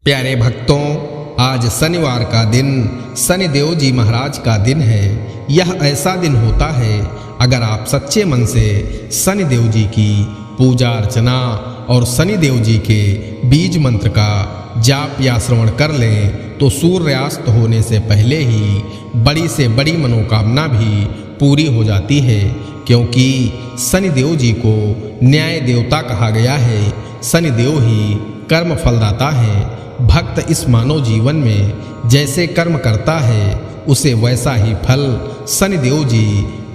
प्यारे भक्तों, आज शनिवार का दिन शनिदेव जी महाराज का दिन है। यह ऐसा दिन होता है, अगर आप सच्चे मन से शनिदेव जी की पूजा अर्चना और शनिदेव जी के बीज मंत्र का जाप या श्रवण कर लें तो सूर्यास्त होने से पहले ही बड़ी से बड़ी मनोकामना भी पूरी हो जाती है। क्योंकि शनिदेव जी को न्याय देवता कहा गया है। शनिदेव ही कर्म फलदाता है। भक्त इस मानव जीवन में जैसे कर्म करता है, उसे वैसा ही फल शनिदेव जी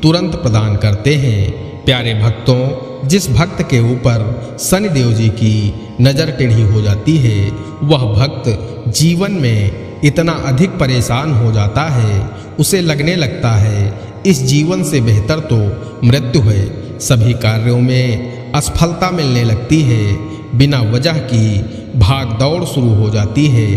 तुरंत प्रदान करते हैं। प्यारे भक्तों, जिस भक्त के ऊपर शनिदेव जी की नज़र टेढ़ी हो जाती है, वह भक्त जीवन में इतना अधिक परेशान हो जाता है, उसे लगने लगता है इस जीवन से बेहतर तो मृत्यु है। सभी कार्यों में असफलता मिलने लगती है। बिना वजह की भाग दौड़ शुरू हो जाती है।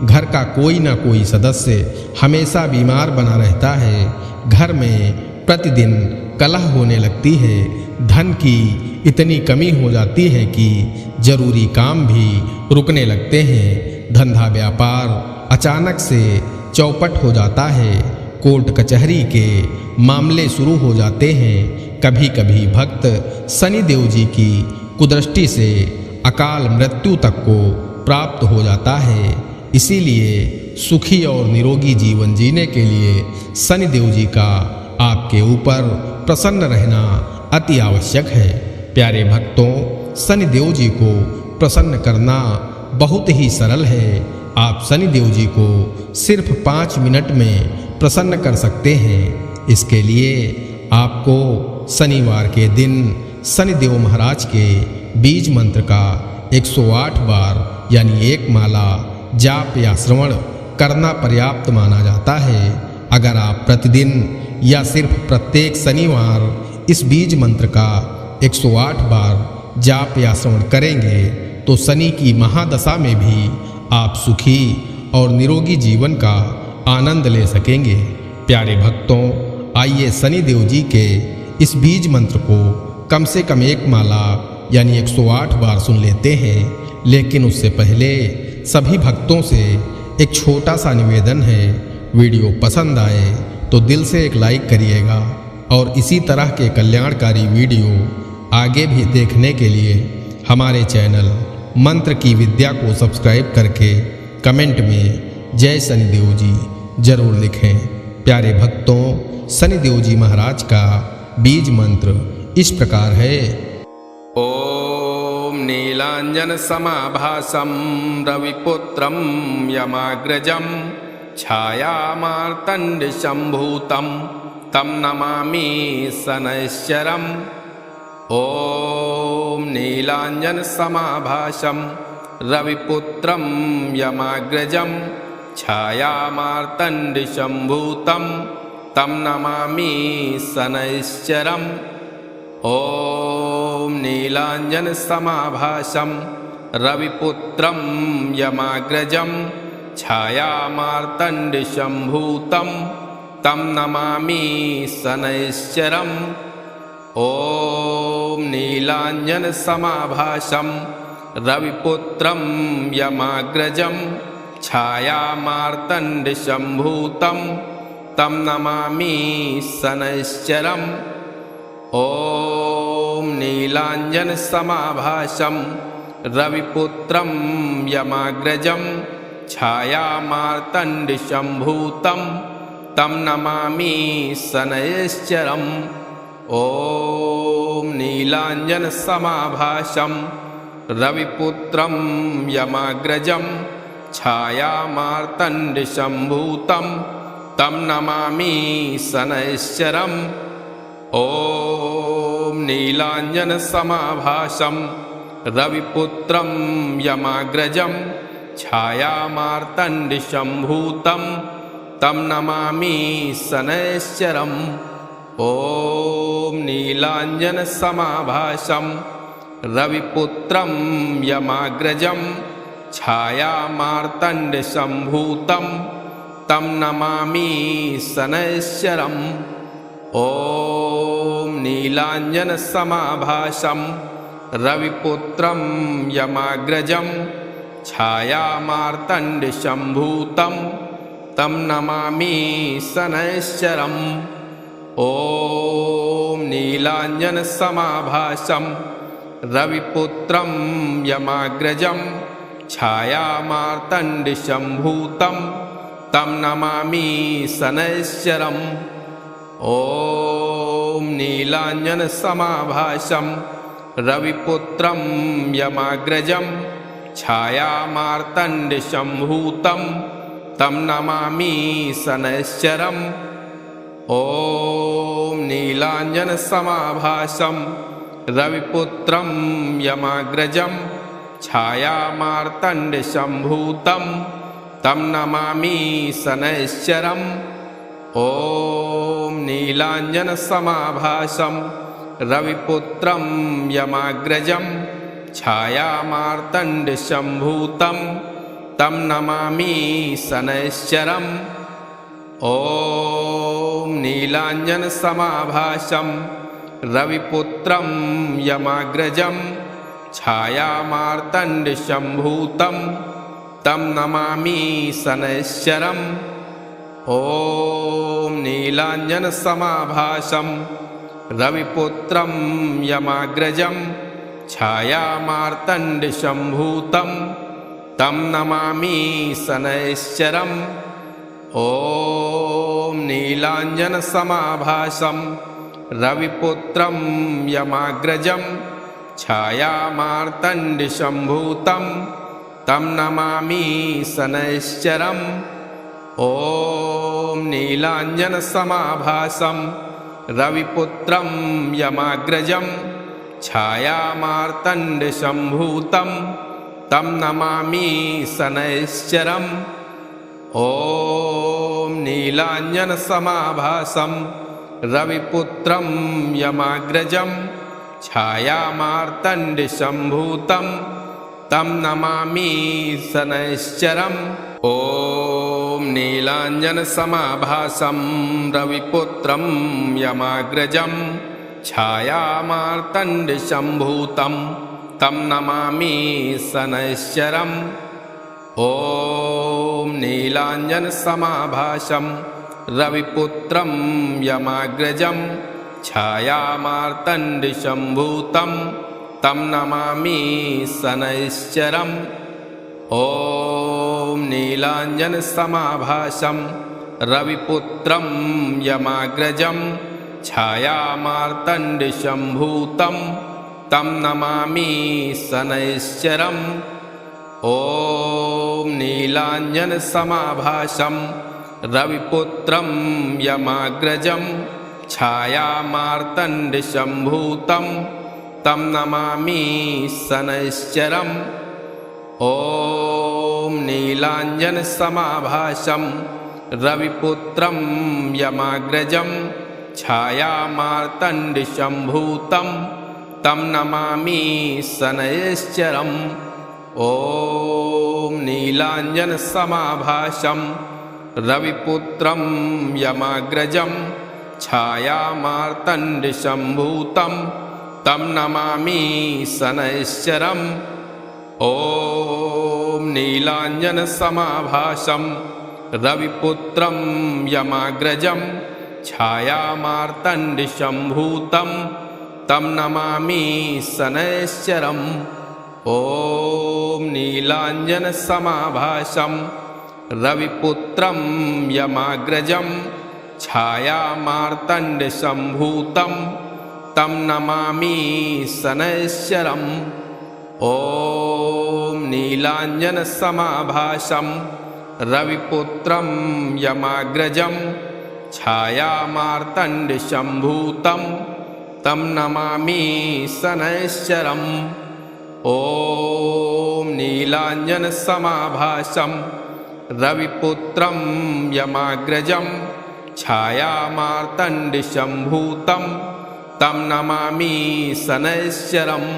घर का कोई ना कोई सदस्य हमेशा बीमार बना रहता है। घर में प्रतिदिन कलह होने लगती है। धन की इतनी कमी हो जाती है कि जरूरी काम भी रुकने लगते हैं। धंधा व्यापार अचानक से चौपट हो जाता है। कोर्ट कचहरी के मामले शुरू हो जाते हैं। कभी कभी भक्त शनिदेव जी की कुदृष्टि से अकाल मृत्यु तक को प्राप्त हो जाता है। इसीलिए सुखी और निरोगी जीवन जीने के लिए शनिदेव जी का आपके ऊपर प्रसन्न रहना अति आवश्यक है। प्यारे भक्तों, शनिदेव जी को प्रसन्न करना बहुत ही सरल है। आप शनिदेव जी को सिर्फ 5 मिनट में प्रसन्न कर सकते हैं। इसके लिए आपको शनिवार के दिन शनिदेव महाराज के बीज मंत्र का 108 बार यानी 1 माला जाप या श्रवण करना पर्याप्त माना जाता है। अगर आप प्रतिदिन या सिर्फ प्रत्येक शनिवार इस बीज मंत्र का 108 बार जाप या श्रवण करेंगे तो शनि की महादशा में भी आप सुखी और निरोगी जीवन का आनंद ले सकेंगे। प्यारे भक्तों, आइए शनिदेव जी के इस बीज मंत्र को कम से कम 1 माला यानी 108 बार सुन लेते हैं। लेकिन उससे पहले सभी भक्तों से एक छोटा सा निवेदन है। वीडियो पसंद आए तो दिल से एक लाइक करिएगा और इसी तरह के कल्याणकारी वीडियो आगे भी देखने के लिए हमारे चैनल मंत्र की विद्या को सब्सक्राइब करके कमेंट में जय शनिदेव जी जरूर लिखें। प्यारे भक्तों, शनिदेव जी महाराज का बीज मंत्र इस प्रकार है। ओम नीलांजन समाभासं रविपुत्रं यमाग्रजं छायामार्तंड शंभूतं तं नमामि शनैश्चरम्। ओम नीलांजन समाभासं रविपुत्रं यमाग्रजं छायामार्तंड शंभूतं तं नमामि शनैश्चरम्। ओम नीलांजन समाभासं रविपुत्रं यमाग्रजं छायामार्तंड शंभूतं तं नमामि शनैश्चरम्। ओम नीलांजन समाभासं रविपुत्रं यमाग्रजं छायामार्तंड शंभूतं तं नमामि शनैश्चरम्। ओम नीलांजन समाभासं रविपुत्रं यमाग्रजं छायामार्तंड शंभूतं तं नमामि शनैश्चरम्। ओम नीलांजन समाभासं रविपुत्रं यमाग्रजं छायामार्तंड शंभूतं तं नमामि शनैश्चरम्। ओम नीलांजन समाभासं रविपुत्रं यमाग्रजं छायामार्तंड शंभूतं तं नमामि शनैश्चरम्। ओम नीलांजन समाभासं रविपुत्रं यमाग्रजं छायामार्तंड शंभूतं तं नमामि शनैश्चरम्। ओम नीलांजन समाभासं रविपुत्रं यमाग्रजं छायामार्तण्डशम्भूतं तं नमामि शनैश्चरम् ॐ नीलाञ्जनसमाभासं रविपुत्रं यमाग्रजं छायामार्तण्डशम्भूतं तं नमामि शनैश्चरम् ॐ नीलाञ्जनसमाभासं रविपुत्रं यमाग्रजं छायामार्तण्डशम्भूतं तं नमामि शनैश्चरम् ॐ नीलाञ्जनसमाभासं रविपुत्रं यमाग्रजं छायामार्तण्डशम्भूतं तं नमामि शनैश्चरम् ॐ नीलाञ्जनसमाभासं रविपुत्रं यमाग्रजं छायामार्तण्डशम्भूतं तं नमामि शनैश्चरम् ॐ नीलाञ्जनसमाभासं रविपुत्रं यमाग्रजं छायामार्तण्डशम्भूतं तं नमामि शनैश्चरम् ॐ नीलाञ्जनसमाभासं रविपुत्रं यमाग्रजं छायामार्तण्डशम्भूतं तं नमामि शनैश्चरम् ॐ नीलाञ्जनसमाभासं रविपुत्रं यमाग्रजं छायामार्तण्डशम्भूतं तं नमामि शनैश्चरम् ॐ नीलाञ्जनसमाभासं रविपुत्रं यमाग्रजं छायामार्तण्डशम्भूतं तं नमामि शनैश्चरम् ॐ नीलाञ्जनसमाभासं रविपुत्रं यमाग्रजं छायामार्तण्डशम्भूतं तं नमामि शनैश्चरम् ॐ नीलाञ्जनसमाभासं रविपुत्रं यमाग्रजं छायामार्तण्डशम्भूतं तं नमामि शनैश्चरम् ॐ नीलाञ्जनसमाभासं रविपुत्रं यमाग्रजं छायामार्तण्डशम्भूतं तं नमामि शनैश्चरम् ॐ नीलाञ्जनसमाभासं रविपुत्रं यमाग्रजं छायामार्तण्डशम्भूतं तं नमामि शनैश्चरम् ॐ नीलाञ्जनसमाभासं रविपुत्रं यमाग्रजं छायामार्तण्डशम्भूतं तं नमामि शनैश्चरम् ॐ नीलाञ्जनसमाभासं रविपुत्रं यमाग्रजं छायामार्तण्डशम्भूतं तं नमामि शनैश्चरम् ॐ नीलाञ्जनसमाभासं रविपुत्रं यमाग्रजं छायामार्तण्डशम्भूतं तं नमामि शनैश्चरम् ॐ नीलाञ्जनसमाभासं रविपुत्रं यमाग्रजं छायामार्तण्डशम्भूतं तं नमामि शनैश्चरम् ॐ नीलाञ्जनसमाभासं रविपुत्रं यमाग्रजं छायामार्तण्डशम्भूतं तं नमामि शनैश्चरम् ॐ नीलाञ्जनसमाभासं रविपुत्रं यमाग्रजं छायामार्तण्डशम्भूतं तं नमामि शनैश्चरम् ॐ नीलाञ्जनसमाभासं रविपुत्रं यमाग्रजं छायामार्तण्डशम्भूतं तं नमामि शनैश्चरम्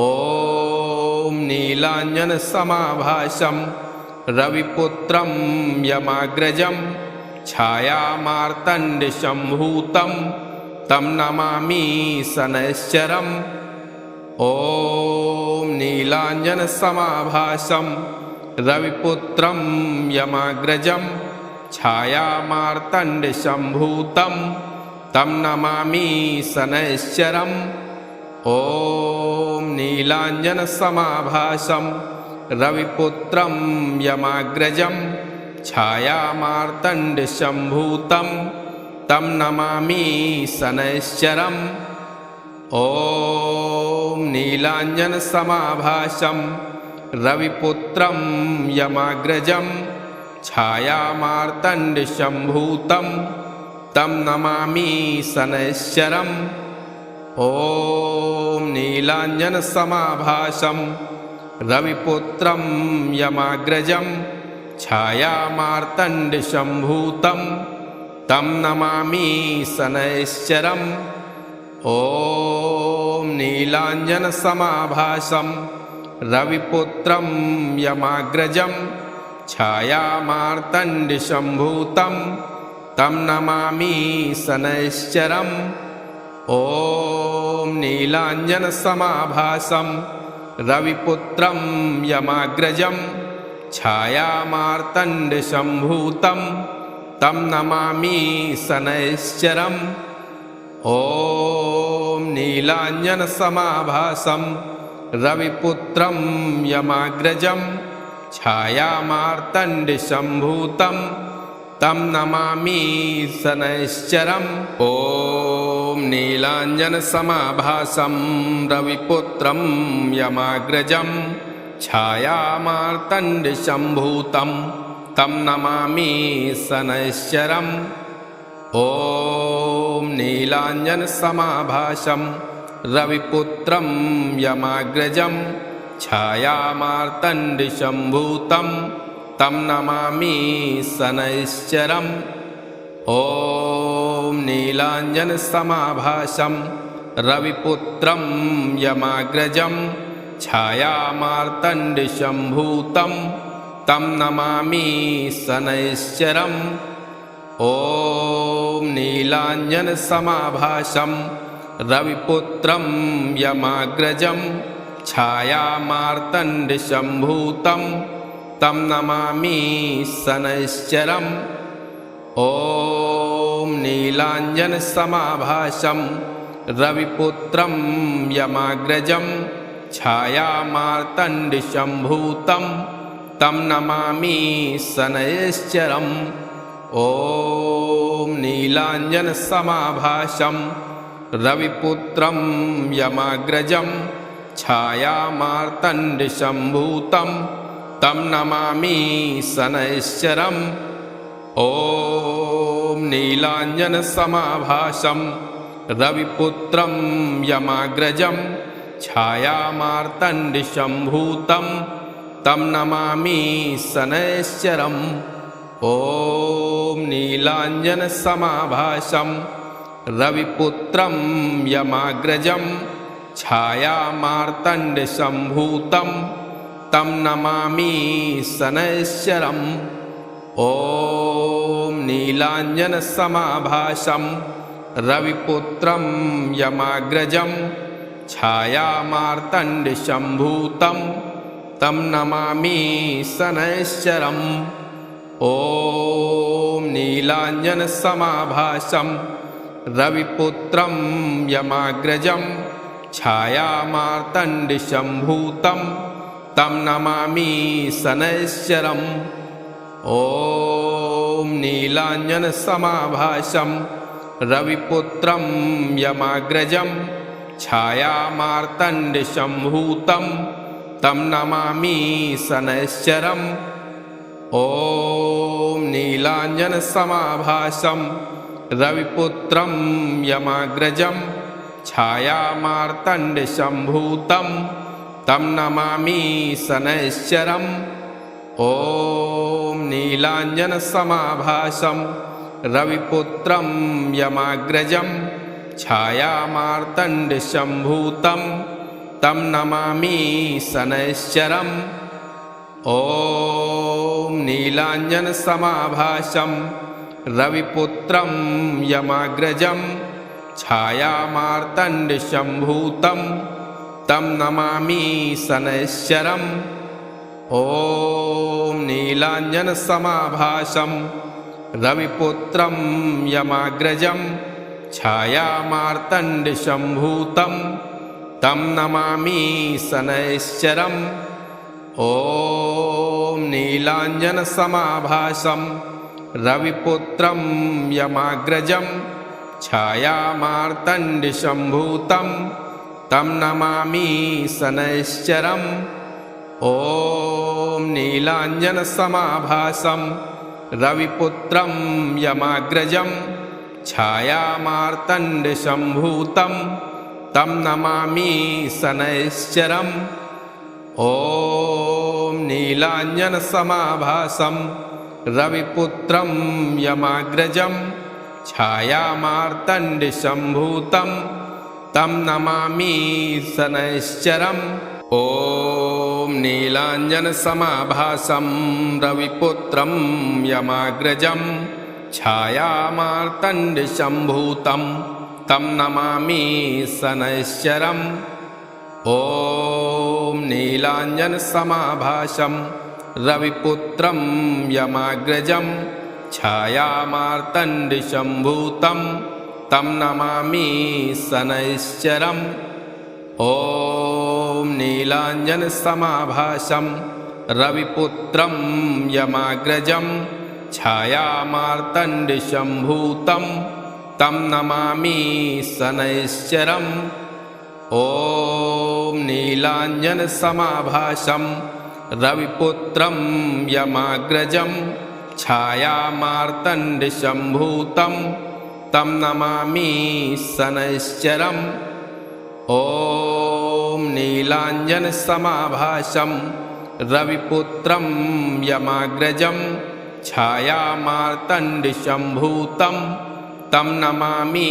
ॐ नीलाञ्जनसमाभासं रविपुत्रं यमाग्रजं छायामार्तण्डशम्भूतं तं नमामि शनैश्चरम् ॐ नीलाञ्जनसमाभासं रविपुत्रं यमाग्रजं छायामार्तण्डसम्भूतं तं नमामि शनैश्चरम् ॐ नीलाञ्जनसमाभासं रविपुत्रं यमाग्रजं छायामार्तण्डसम्भूतं तं नमामि शनैश्चरम् ॐ नीलाञ्जनसमाभासं रविपुत्रं यमाग्रजं छायामार्तण्डसम्भूतं तं नमामि शनैश्चरम् ॐ नीलाञ्जनसमाभासं रविपुत्रं यमाग्रजं छायामार्तण्डसम्भूतं तं नमामि शनैश्चरम् ॐ नीलाञ्जनसमाभासं रविपुत्रं यमाग्रजं छायामार्तण्डसम्भूतं तं नमामि शनैश्चरम् ॐ नीलाञ्जनसमाभासं रविपुत्रं यमाग्रजं छायामार्तण्डसम्भूतं तं नमामि शनैश्चरम् ॐ नीलाञ्जनसमाभासं रविपुत्रं यमाग्रजं छायामार्तण्डसम्भूतं तं नमामि शनैश्चरम् ॐ नीलाञ्जनसमाभासं रविपुत्रं यमाग्रजं छायामार्तण्डसम्भूतं तं नमामि शनैश्चरम् ॐ नीलाञ्जनसमाभासं रविपुत्रं यमाग्रजं छायामार्तण्डसम्भूतं तं नमामि शनैश्चरम् ॐ नीलाञ्जनसमाभासं रविपुत्रं यमाग्रजं छायामार्तण्डसम्भूतं तं नमामि शनैश्चरम् ॐ नीलाञ्जनसमाभासं रविपुत्रं यमाग्रजं छायामार्तण्डसम्भूतं तं नमामि शनैश्चरम् ॐ नीलाञ्जनसमाभासं रविपुत्रं यमाग्रजं छायामार्तण्डसम्भूतं तं नमामि शनैश्चरम् ॐ नीलाञ्जनसमाभासं रविपुत्रं यमाग्रजं छायामार्तण्डसम्भूतं तं नमामि शनैश्चरम् ॐ नीलाञ्जनसमाभासं रविपुत्रं यमाग्रजं छायामार्तण्डसम्भूतं तं नमामि शनैश्चरम् ॐ नीलाञ्जनसमाभासं रविपुत्रं यमाग्रजं छायामार्तण्डसम्भूतं तं नमामि शनैश्चरम् ॐ नीलाञ्जनसमाभासं रविपुत्रं यमाग्रजं छायामार्तण्डसम्भूतं तं नमामि शनैश्चरम् ॐ नीलाञ्जनसमाभासं रविपुत्रं यमाग्रजं छायामार्तण्डसम्भूतं तं नमामि शनैश्चरम् ॐ नीलाञ्जनसमाभासं रविपुत्रं यमाग्रजं छायामार्तण्डसम्भूतं तं नमामि शनैश्चरम् ॐ नीलाञ्जनसमाभासं रविपुत्रं यमाग्रजं छायामार्तण्डसम्भूतं तं नमामि शनैश्चरम् ॐ नीलाञ्जनसमाभासं रविपुत्रं यमाग्रजं छायामार्तण्डसम्भूतं तं नमामि शनैश्चरम् ॐ नीलाञ्जनसमाभासं रविपुत्रं यमाग्रजं छायामार्तण्डसम्भूतं तं नमामि शनैश्चरम् ॐ नीलाञ्जनसमाभासं रविपुत्रं यमाग्रजं छायामार्तण्डशम्भूतं तं नमामि शनैश्चरम् ॐ नीलाञ्जनसमाभासं रविपुत्रं यमाग्रजं छायामार्तण्डशम्भूतं तं नमामि शनैश्चरम् ॐ नीलाञ्जनसमाभासं रविपुत्रं यमाग्रजं छायामार्तण्डशम्भूतं तं नमामि शनैश्चरम् ॐ नीलाञ्जनसमाभासं रविपुत्रं यमाग्रजं छायामार्तण्डशम्भूतं तं नमामि शनैश्चरम् ॐ नीलाञ्जनसमाभासं रविपुत्रं यमाग्रजं छायामार्तण्डशम्भूतं तं नमामि शनैश्चरम् ॐ नीलाञ्जनसमाभासं रविपुत्रं यमाग्रजं छायामार्तण्डशम्भूतं तं नमामि शनैश्चरम् ॐ नीलाञ्जनसमाभासं रविपुत्रं यमाग्रजं छायामार्तण्डशम्भूतं तं नमामि शनैश्चरम् ॐ नीलाञ्जनसमाभासं रविपुत्रं यमाग्रजं छायामार्तण्डशम्भूतं तं नमामि शनैश्चरम् ॐ नीलाञ्जनसमाभासं रविपुत्रं यमाग्रजं छायामार्तण्डशम्भूतं तं नमामि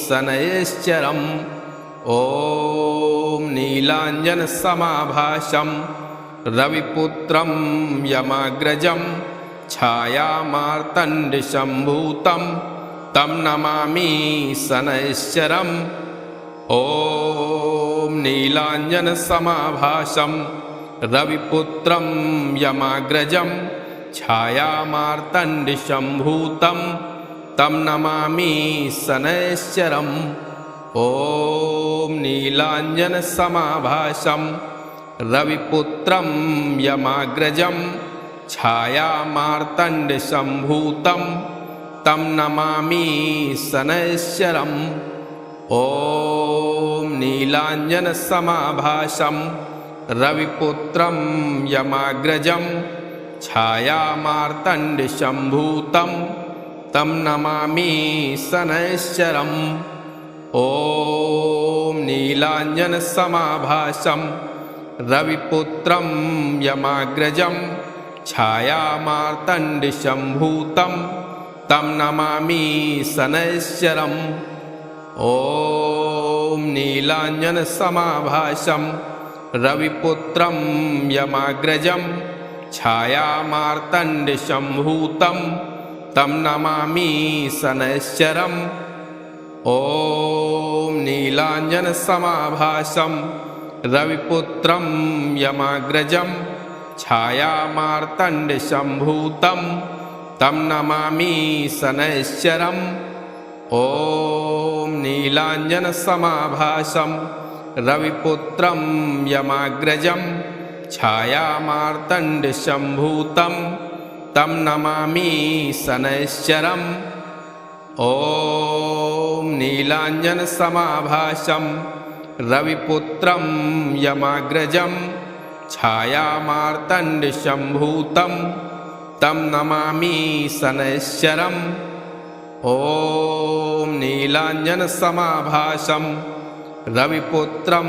शनैश्चरम् ॐ नीलाञ्जनसमाभासं रविपुत्रं यमाग्रजं छायामार्तण्डशम्भूतं तं नमामि शनैश्चरम् ॐ नीलाञ्जनसमाभासं रविपुत्रं यमाग्रजं छायामार्तण्डशम्भूतं तं नमामि शनैश्चरम् ॐ नीलाञ्जनसमाभासं रविपुत्रं यमाग्रजं छायामार्तण्डशम्भूतं तं नमामि शनैश्चरम् ॐ नीलाञ्जनसमाभासं रविपुत्रं यमाग्रजं छायामार्तण्डशम्भूतं तं नमामि शनैश्चरम् ॐ नीलाञ्जनसमाभासं रविपुत्रं यमाग्रजं छायामार्तण्डशम्भूतं तं नमामि शनैश्चरम् ॐ नीलाञ्जनसमाभासं रविपुत्रं यमाग्रजं छायामार्तण्डशम्भूतं तं नमामि शनैश्चरम् ॐ नीलाञ्जनसमाभासं रविपुत्रं यमाग्रजं छायामार्तण्डशम्भूतं तं नमामि शनैश्चरम् ॐ नीलाञ्जनसमाभासं रविपुत्रं यमाग्रजं छायामार्तण्डशम्भूतं तं नमामि शनैश्चरम् ॐ नीलाञ्जनसमाभासं रविपुत्रं यमाग्रजं छायामार्तण्डशम्भूतं तं नमामि शनैश्चरम् ॐ नीलाञ्जनसमाभासं रविपुत्रं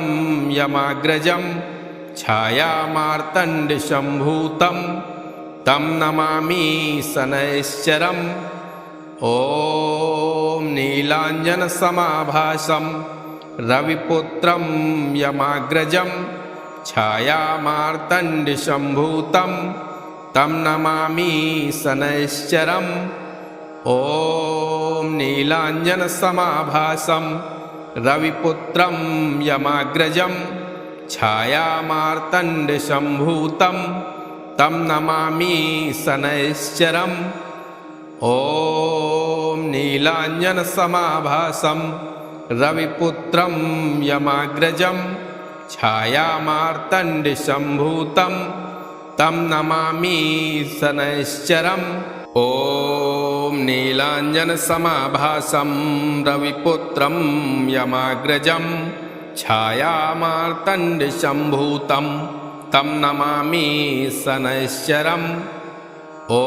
यमाग्रजं छायामार्तण्डशम्भूतं तं नमामि शनैश्चरम् ॐ नीलाञ्जनसमाभासं रविपुत्रं यमाग्रजं छायामार्तण्डशम्भूतं तं नमामि शनैश्चरम् ॐ नीलाञ्जनसमाभासं रविपुत्रं यमाग्रजं छायामार्तण्डसम्भूतं तं नमामि शनैश्चरम् ॐ नीलाञ्जनसमाभासं रविपुत्रं यमाग्रजं छायामार्तण्डसम्भूतं तं नमामि शनैश्चरम् ॐ नीलाञ्जनसमाभासं रविपुत्रं यमाग्रजं छायामार्तण्डसम्भूतं तं नमामि शनैश्चरम् ॐ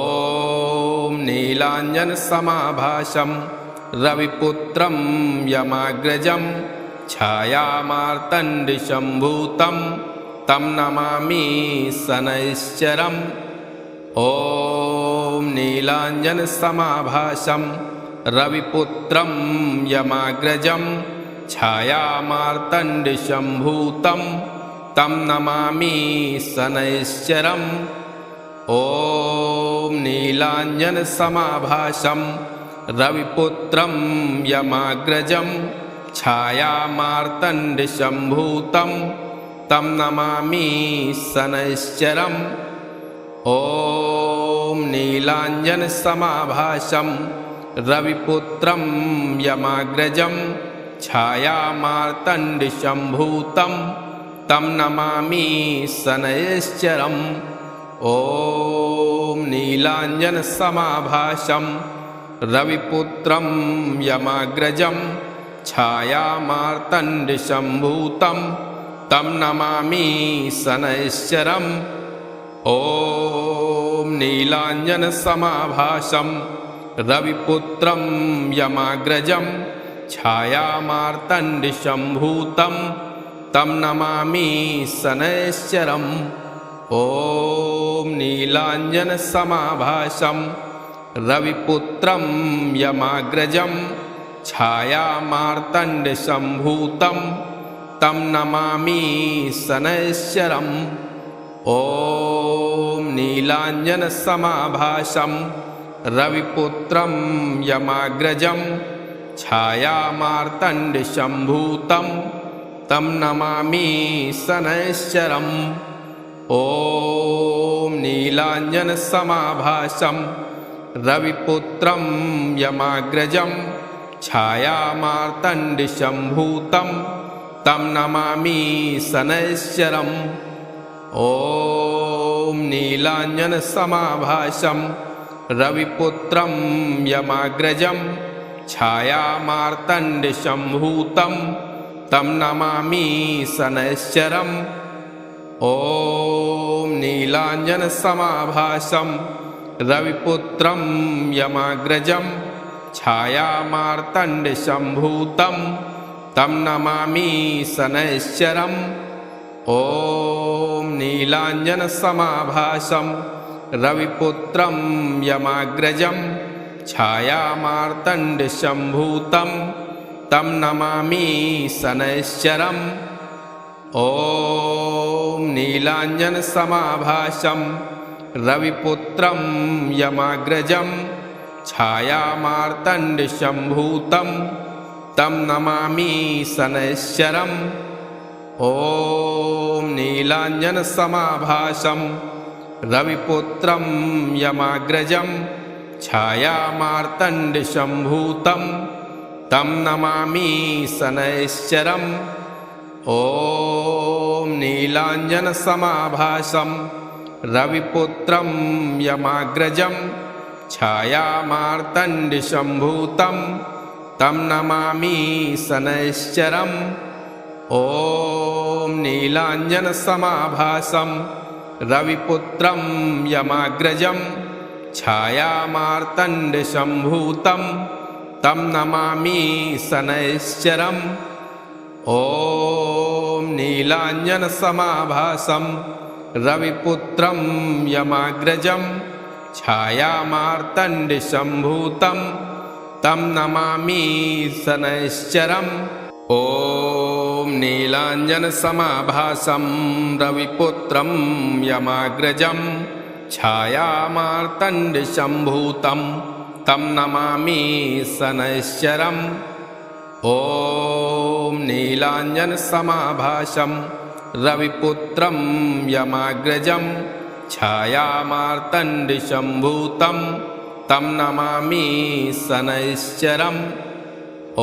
नीलाञ्जनसमाभासं रविपुत्रं यमाग्रजं छायामार्तण्डसम्भूतं तं नमामि शनैश्चरम् ॐ नीलाञ्जनसमाभासं रविपुत्रं यमाग्रजं छायामार्तण्डसम्भूतं तं नमामि शनैश्चरम् ॐ नीलाञ्जनसमाभासं रविपुत्रं यमाग्रजं छायामार्तण्डसम्भूतं तं नमामि शनैश्चरम् ॐ नीलाञ्जनसमाभासं रविपुत्रं यमाग्रजं छायामार्तण्डसम्भूतं तं नमामि शनैश्चरम् ॐ नीलाञ्जनसमाभासं रविपुत्रं यमाग्रजं छायामार्तण्डसम्भूतं तं नमामि शनैश्चरम् ॐ नीलाञ्जनसमाभासं रविपुत्रं यमाग्रजं छायामार्तण्डसम्भूतं तं नमामि शनैश्चरम् ॐ नीलाञ्जनसमाभासं रविपुत्रं यमाग्रजं छायामार्तण्डसम्भूतं तं नमामि शनैश्चरम् ॐ नीलाञ्जनसमाभासं रविपुत्रं यमाग्रजं छायामार्तण्डसम्भूतं तं नमामि शनैश्चरम् ॐ नीलाञ्जनसमाभासं रविपुत्रं यमाग्रजं छायामार्तण्डसम्भूतं तं नमामि शनैश्चरम् ॐ नीलाञ्जनसमाभासं रविपुत्रं यमाग्रजं छायामार्तण्डसम्भूतं तं नमामि शनैश्चरम् ॐ नीलाञ्जनसमाभासं रविपुत्रं यमाग्रजं छायामार्तण्डसम्भूतं तं नमामि शनैश्चरम् ॐ नीलाञ्जनसमाभासं रविपुत्रं यमाग्रजं छायामार्तण्डसम्भूतं तं नमामि शनैश्चरम् ॐ नीलाञ्जनसमाभासं रविपुत्रं यमाग्रजं छायामार्तण्डसम्भूतं तं नमामि शनैश्चरम् ॐ नीलाञ्जनसमाभासं रविपुत्रं यमाग्रजं छायामार्तण्डसम्भूतं तं नमामि शनैश्चरम् ॐ नीलाञ्जनसमाभासं रविपुत्रं यमाग्रजं छायामार्तण्डसम्भूतं तं नमामि शनैश्चरम् ॐ नीलाञ्जनसमाभासं रविपुत्रं यमाग्रजं छायामार्तण्डसम्भूतं तं नमामि शनैश्चरम् ॐ नीलाञ्जनसमाभासं रविपुत्रं यमाग्रजं छायामार्तण्डसम्भूतं तं नमामि शनैश्चरम् ॐ नीलाञ्जनसमाभासं रविपुत्रं यमाग्रजं छायामार्तण्डसम्भूतं तं नमामि शनैश्चरम् ॐ नीलाञ्जनसमाभासं रविपुत्रं यमाग्रजं छायामार्तण्डशम्भूतं तं नमामि शनैश्चरम् ॐ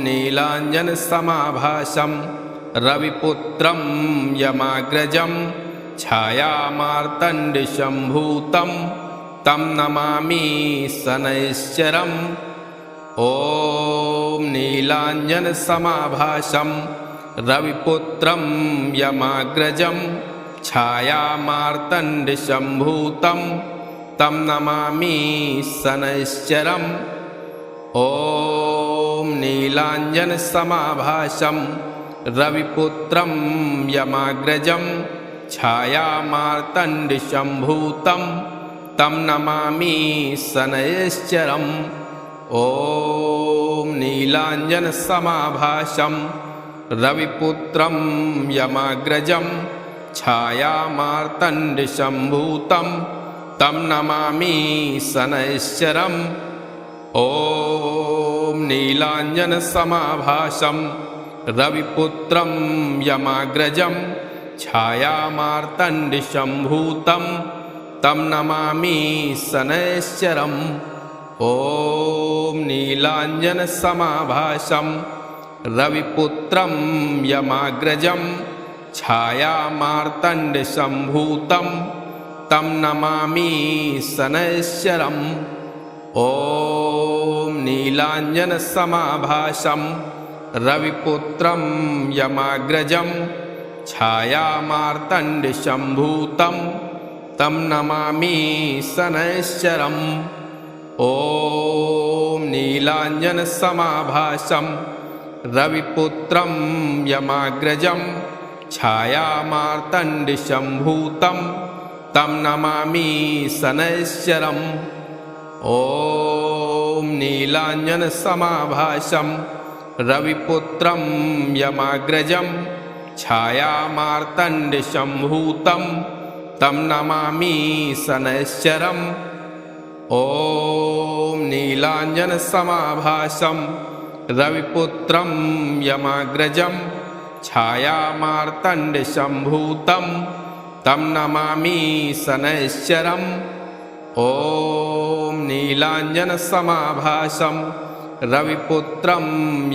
नीलाञ्जनसमाभासं रविपुत्रं यमाग्रजं छायामार्तण्डशम्भूतं तं नमामि शनैश्चरम् ॐ नीलाञ्जनसमाभासं रविपुत्रं यमाग्रजं छायामार्तण्डशम्भूतं तं नमामि शनैश्चरम् ॐ नीलाञ्जनसमाभासं रविपुत्रं यमाग्रजं छायामार्तण्डशम्भूतं तं नमामि शनैश्चरम् ॐ नीलाञ्जनसमाभासं रविपुत्रं यमाग्रजं छायामार्तण्डशम्भूतं तं नमामि शनैश्चरम् ॐ नीलाञ्जनसमाभासं रविपुत्रं यमाग्रजं छायामार्तण्डशम्भूतं तं नमामि शनैश्चरम् ॐ नीलाञ्जनसमाभासं रविपुत्रं यमाग्रजं छायामार्तण्डशम्भूतं तं नमामि शनैश्चरम् ॐ नीलाञ्जनसमाभासं रविपुत्रं यमाग्रजं छायामार्तण्डशम्भूतं तं नमामि शनैश्चरम् ॐ नीलाञ्जनसमाभासं रविपुत्रं यमाग्रजं छायामार्तण्डशम्भूतं तं नमामि शनैश्चरम् ॐ नीलाञ्जनसमाभासं रविपुत्रं यमाग्रजं छायामार्तण्डशम्भूतं तं नमामि शनैश्चरम् ॐ नीलाञ्जनसमाभासं रविपुत्रं यमाग्रजं छायामार्तण्डशम्भूतं तं नमामि शनैश्चरम् ॐ नीलाञ्जनसमाभासं रविपुत्रं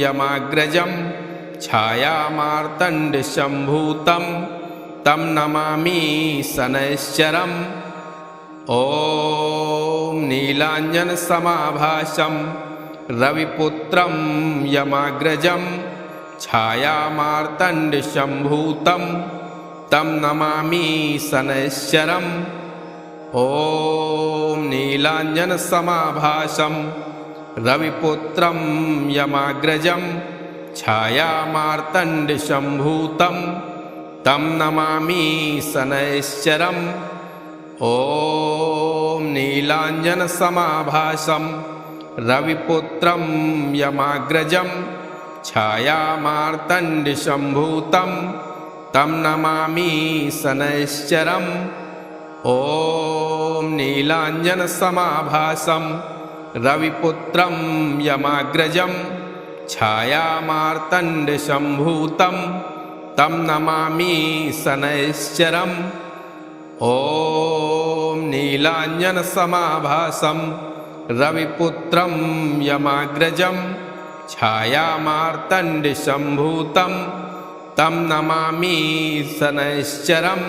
यमाग्रजं छायामार्तण्डशम्भूतं तं नमामि शनैश्चरम् ॐ नीलाञ्जनसमाभासं रविपुत्रं यमाग्रजं छायामार्तण्डशम्भूतं तं नमामि शनैश्चरम् ॐ नीलाञ्जनसमाभासं रविपुत्रं यमाग्रजं छायामार्तण्डशम्भूतं तं नमामि शनैश्चरम् ॐ नीलाञ्जनसमाभासं रविपुत्रं यमाग्रजं छायामार्तण्डशम्भूतं तं नमामि शनैश्चरम् ॐ नीलाञ्जनसमाभासं रविपुत्रं यमाग्रजं छायामार्तण्डशम्भूतं तं नमामि शनैश्चरम् ॐ नीलाञ्जनसमाभासं रविपुत्रं यमाग्रजं छायामार्तण्डशम्भूतं तं नमामि शनैश्चरम्